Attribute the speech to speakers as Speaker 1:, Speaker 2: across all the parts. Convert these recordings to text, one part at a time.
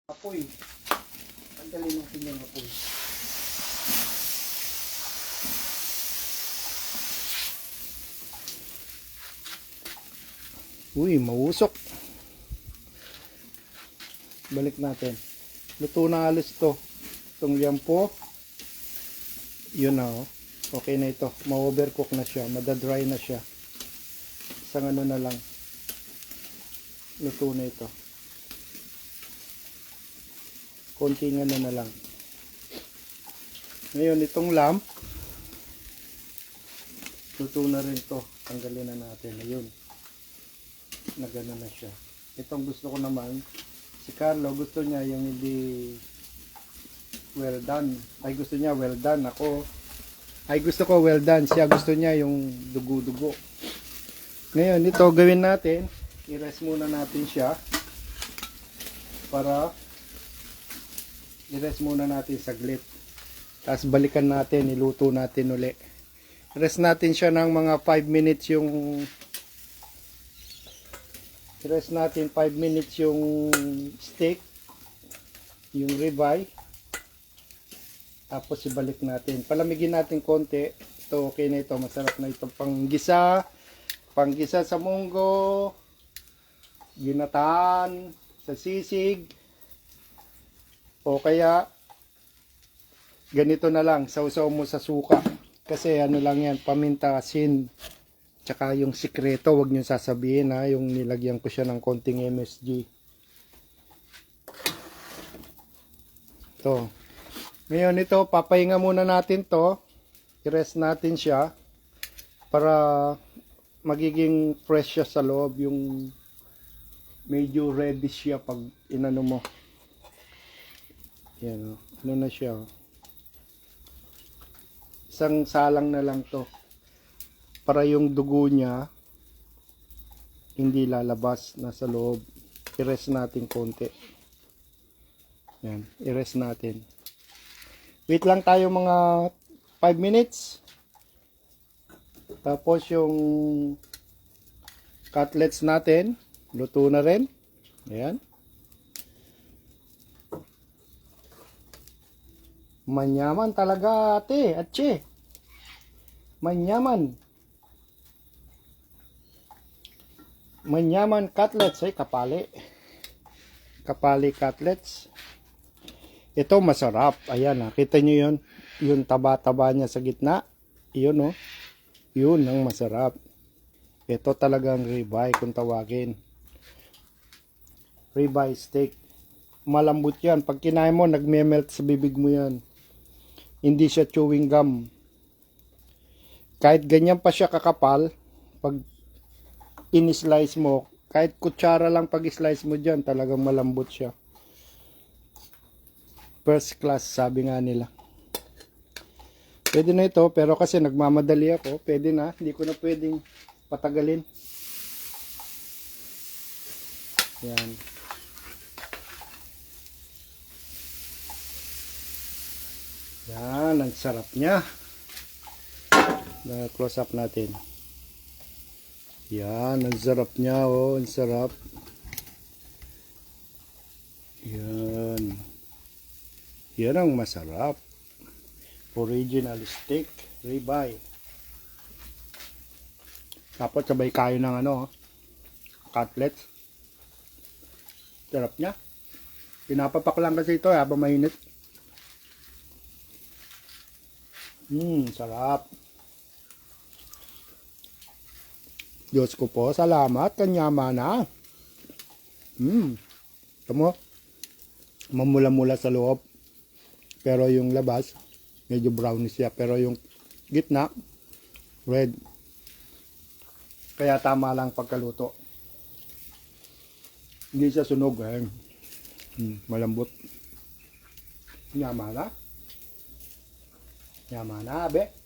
Speaker 1: Apoy. Tanggalin natin yung apoy. Uy, mausok. Balik natin. Luto na alis to. Itong liampo. Yun na oh. Okay na ito. Ma-overcook na siya. Madadry na siya. Isang ano na lang. Luto na ito. Konting ano na lang. Ngayon itong lamp. Luto na rin to. Tanggalin na natin. Ayun. Nagano na siya. Itong gusto ko naman. Si Carlo gusto niya yung hindi well done. Ay gusto niya well done. Ako ay gusto ko well done. Siya gusto niya yung dugo-dugo. Ngayon ito gawin natin. I-rest muna natin siya. Para i-rest muna natin saglit. Tapos balikan natin. Iluto natin uli. Rest natin siya ng mga 5 minutes yung rest natin 5 minutes yung steak, yung ribeye. Tapos ibalik natin. Palamigin natin konti. Ito okay na ito. Masarap na ito. Panggisa. Panggisa sa munggo. Ginataan. Sa sisig. O kaya ganito na lang. Sausaw mo sa suka. Kasi ano lang yan. Paminta, asin. Tsaka yung sikreto, wag niyo sasabihin ha, yung nilagyan ko siya ng konting MSG. Ito. Ngayon ito, papahinga muna natin to. I-rest natin siya para magiging fresh siya sa loob, yung medyo reddish siya pag inano mo. Yan o. Ano na siya o. Isang salang na lang to. Para yung dugo niya hindi lalabas, nasa loob. I-rest natin konti. Yan, i-rest natin. Wait lang tayo mga 5 minutes. Tapos yung cutlets natin, luto na rin. Ayan. Manyaman talaga ate, atche. Manyaman. Manyaman cutlets ay kapali. Kapali cutlets. Ito masarap. Ayan, nakita nyo yun. Yung taba-taba niya sa gitna. Yun oh. Yun ang masarap. Ito talagang ribeye kung tawagin. Ribeye steak. Malambot yan. Pag kinain mo, nagme-melt sa bibig mo yan. Hindi siya chewing gum. Kahit ganyan pa siya kakapal, pag in-slice mo, kahit kutsara lang pag slice mo dyan, talagang malambot siya. First class, sabi nga nila. Pwede na ito, pero kasi nagmamadali ako, pwede na, hindi ko na pwedeng patagalin. Yan. Yan, ang sarap niya. Na-close up natin. Yan, ang sarap niya, oh, ang sarap. Yan. Yan ang masarap. Original steak, ribeye. Tapos sabay kayo ng ano, cutlets. Sarap niya. Pinapapak lang kasi ito habang mainit. Sarap. Diyos ko po, salamat, kanyama na. Ito mo, mamula-mula sa loob. Pero yung labas, medyo brownish siya. Pero yung gitna, red. Kaya tama lang pagkaluto. Hindi siya sunog. Malambot. Nyama na. Nyama na, abe.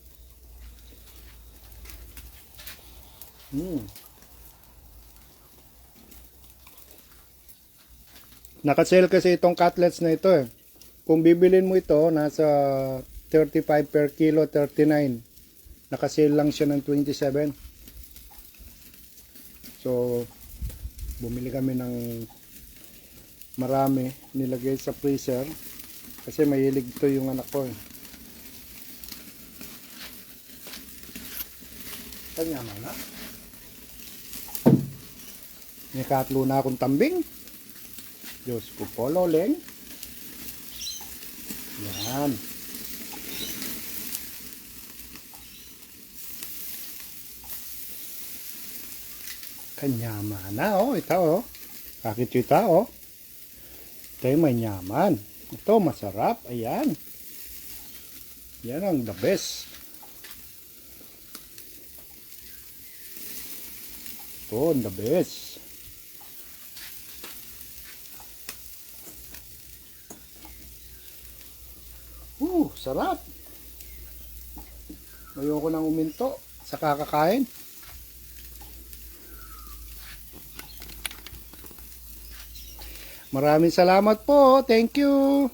Speaker 1: Naka-sale kasi itong cutlets na ito eh. Kung bibilin mo ito, nasa 35 per kilo, 39. Naka-sale lang siya ng 27. So, bumili kami ng marami nilagay sa freezer kasi mahilig to yung anak ko. Kanya na. May katlo na akong tambing. Diyos ko po, loleng. Yan. Kanyaman na, oh. Ito, oh. Kakita, oh. Ito yung may nyaman. Ito, masarap. Ayan. Yan ang the best. Ito, the best. Sarap. Ayoko nang uminto sa kakakain. Maraming salamat po. Thank you.